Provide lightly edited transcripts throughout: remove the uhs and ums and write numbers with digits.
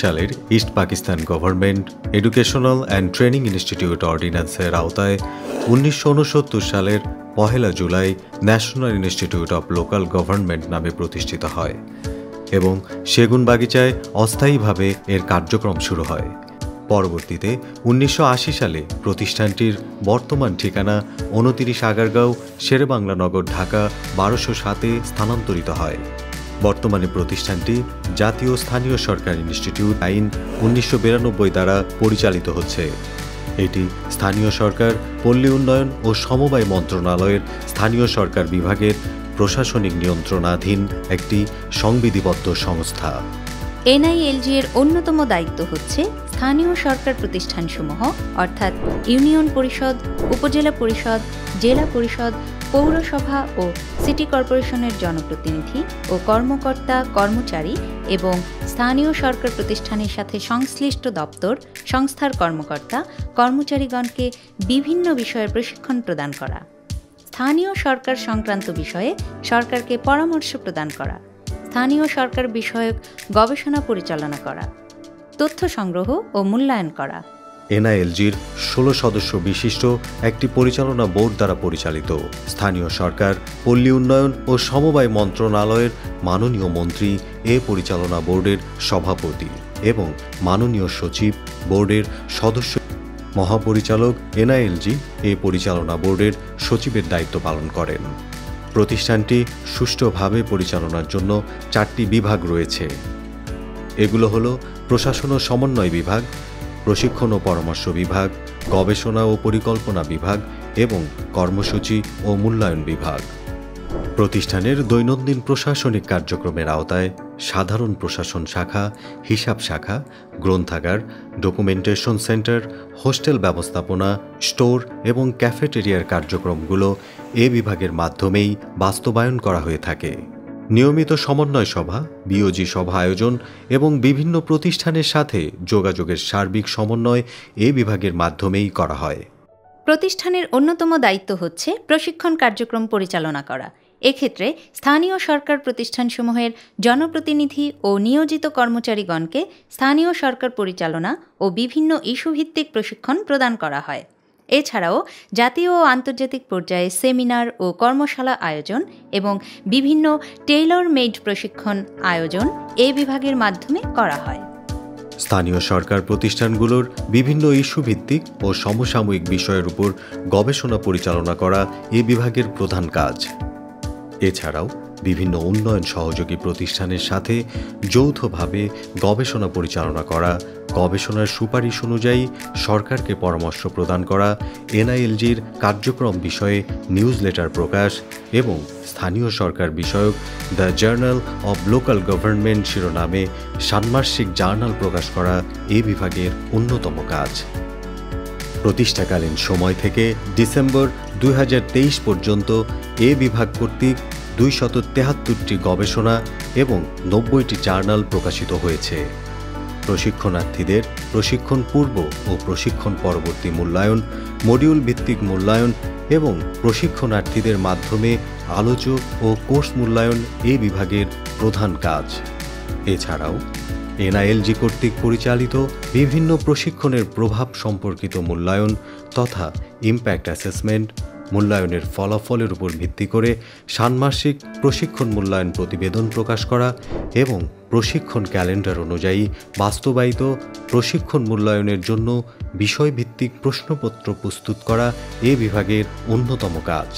সালের East Pakistan government educational and training institute অর্ডিন্যান্সের আওতায় 1969 সালের 1 July national institute of local government নামে প্রতিষ্ঠিত হয় এবং সেগুনবাগিচায় অস্থায়ীভাবে এর কার্যক্রম শুরু হয়। পরবর্তীতে 1980 সালে প্রতিষ্ঠানটির বর্তমান ঠিকানা 29 আগারগাঁও শেরেবাংলা নগর, ঢাকা 1207-এ স্থানান্তরিত হয়। বর্তমানে প্রতিষ্ঠানটি জাতীয় স্থানীয় সরকার ইনস্টিটিউট আইন 1992 দ্বারা পরিচালিত হচ্ছে। এটি স্থানীয় সরকার, পল্লী উন্নয়ন ও সমবায় মন্ত্রণালয়ের স্থানীয় সরকার বিভাগের প্রশাসনিক নিয়ন্ত্রণাধীন একটি সংবিধিবদ্ধ সংস্থা। এনআইএলজি এর অন্যতম দায়িত্ব হচ্ছে স্থানীয় সরকার প্রতিষ্ঠানসমূহ অর্থাৎ ইউনিয়ন পরিষদ, উপজেলা পরিষদ, জেলা পরিষদ, পৌরসভা ও সিটি কর্পোরেশনের জনপ্রতিনিধি ও কর্মকর্তা কর্মচারী এবং স্থানীয় সরকার প্রতিষ্ঠানের সাথে সংশ্লিষ্ট দপ্তর সংস্থার কর্মকর্তা কর্মচারীগণকে বিভিন্ন বিষয়ে প্রশিক্ষণ প্রদান করা, স্থানীয় সরকার সংক্রান্ত বিষয়ে সরকারকে পরামর্শ প্রদান করা, স্থানীয় সরকার বিষয়ক গবেষণা পরিচালনা করা, তথ্য সংগ্রহ ও মূল্যায়ন করা। এনআইএলজির 16 সদস্য বিশিষ্ট একটি পরিচালনা বোর্ড দ্বারা পরিচালিত। স্থানীয় সরকার, পল্লী উন্নয়ন ও সমবায় মন্ত্রণালয়ের মাননীয় মন্ত্রী এ পরিচালনা বোর্ডের সভাপতি এবং মাননীয় সচিব বোর্ডের সদস্য। মহাপরিচালক এনআইএলজি এ পরিচালনা বোর্ডের সচিবের দায়িত্ব পালন করেন। প্রতিষ্ঠানটি সুষ্ঠুভাবে পরিচালনার জন্য 4টি বিভাগ রয়েছে। এগুলো হলো প্রশাসন ও সমন্বয় বিভাগ, প্রশিক্ষণ ও পরামর্শ বিভাগ, গবেষণা ও পরিকল্পনা বিভাগ এবং কর্মসূচি ও মূল্যায়ন বিভাগ। প্রতিষ্ঠানের দৈনন্দিন প্রশাসনিক কার্যক্রমের আওতায় সাধারণ প্রশাসন শাখা, হিসাব শাখা, গ্রন্থাগার, ডকুমেন্টেশন সেন্টার, হোস্টেল ব্যবস্থাপনা, স্টোর এবং ক্যাফেটেরিয়ার কার্যক্রমগুলো এ বিভাগের মাধ্যমেই বাস্তবায়ন করা হয়ে থাকে। নিয়মিত সমন্বয় সভা, বিওজি সভা আয়োজন এবং বিভিন্ন প্রতিষ্ঠানের সাথে যোগাযোগের সার্বিক সমন্বয় এ বিভাগের মাধ্যমেই করা হয়। প্রতিষ্ঠানের অন্যতম দায়িত্ব হচ্ছে প্রশিক্ষণ কার্যক্রম পরিচালনা করা। এক্ষেত্রে স্থানীয় সরকার প্রতিষ্ঠানসমূহের জনপ্রতিনিধি ও নিয়োজিত কর্মচারীগণকে স্থানীয় সরকার পরিচালনা ও বিভিন্ন ইস্যুভিত্তিক প্রশিক্ষণ প্রদান করা হয়। এছাড়াও জাতীয় ও আন্তর্জাতিক পর্যায়ে সেমিনার ও কর্মশালা আয়োজন এবং বিভিন্ন টেইলর মেড প্রশিক্ষণ আয়োজন এ বিভাগের মাধ্যমে করা হয়। স্থানীয় সরকার প্রতিষ্ঠানগুলোর বিভিন্ন ইস্যুভিত্তিক ও সমসাময়িক বিষয়ের উপর গবেষণা পরিচালনা করা এ বিভাগের প্রধান কাজ। এছাড়াও বিভিন্ন উন্নয়ন সহযোগী প্রতিষ্ঠানের সাথে যৌথভাবে গবেষণা পরিচালনা করা, গবেষণার সুপারিশ অনুযায়ী সরকারকে পরামর্শ প্রদান করা, এনআইএলজির কার্যক্রম বিষয়ে নিউজ লেটার প্রকাশ এবং স্থানীয় সরকার বিষয়ক the journal of local government শিরোনামে ষান্মাসিক জার্নাল প্রকাশ করা এ বিভাগের অন্যতম কাজ। প্রতিষ্ঠাকালীন সময় থেকে ডিসেম্বর 2023 পর্যন্ত এ বিভাগ কর্তৃক 273টি গবেষণা এবং 90টি জার্নাল প্রকাশিত হয়েছে। প্রশিক্ষণার্থীদের প্রশিক্ষণ পূর্ব ও প্রশিক্ষণ পরবর্তী মূল্যায়ন, মডিউল ভিত্তিক মূল্যায়ন এবং প্রশিক্ষণার্থীদের মাধ্যমে আলোচক ও কোর্স মূল্যায়ন এ বিভাগের প্রধান কাজ। এছাড়াও এনআইএলজি কর্তৃক পরিচালিত বিভিন্ন প্রশিক্ষণের প্রভাব সম্পর্কিত মূল্যায়ন তথা ইম্প্যাক্ট অ্যাসেসমেন্ট, মূল্যায়নের ফলাফলের উপর ভিত্তি করে ষান্মাসিক প্রশিক্ষণ মূল্যায়ন প্রতিবেদন প্রকাশ করা এবং প্রশিক্ষণ ক্যালেন্ডার অনুযায়ী বাস্তবায়িত প্রশিক্ষণ মূল্যায়নের জন্য বিষয়ভিত্তিক প্রশ্নপত্র প্রস্তুত করা এ বিভাগের অন্যতম কাজ।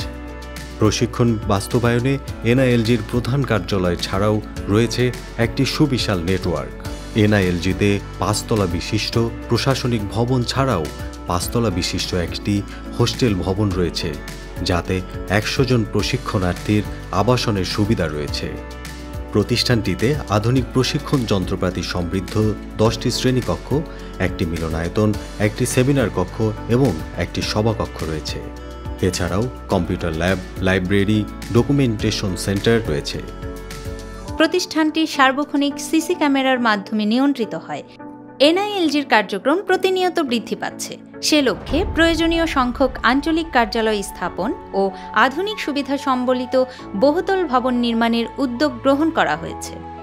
প্রশিক্ষণ বাস্তবায়নে এনআইএলজির প্রধান কার্যালয় ছাড়াও রয়েছে একটি সুবিশাল নেটওয়ার্ক। এনআইএলজিতে 5 তলা বিশিষ্ট প্রশাসনিক ভবন ছাড়াও 5 তলা বিশিষ্ট একটি হোস্টেল ভবন রয়েছে, যাতে 100 জন প্রশিক্ষণার্থীর আবাসনের সুবিধা রয়েছে। প্রতিষ্ঠানটিতে আধুনিক প্রশিক্ষণ যন্ত্রপাতি সমৃদ্ধ 10টি শ্রেণীকক্ষ, একটি মিলনায়তন, একটি সেমিনার কক্ষ এবং একটি সভাকক্ষ রয়েছে। এছাড়াও computer lab, library, documentation centre রয়েছে। প্রতিষ্ঠানটি সার্বক্ষণিক সিসি ক্যামেরার মাধ্যমে নিয়ন্ত্রিত হয়। এনআইএলজির কার্যক্রম প্রতিনিয়ত বৃদ্ধি পাচ্ছে। সে লক্ষ্যে প্রয়োজনীয় সংখ্যক আঞ্চলিক কার্যালয় স্থাপন ও আধুনিক সুবিধা সম্বলিত বহুতল ভবন নির্মাণের উদ্যোগ গ্রহণ করা হয়েছে।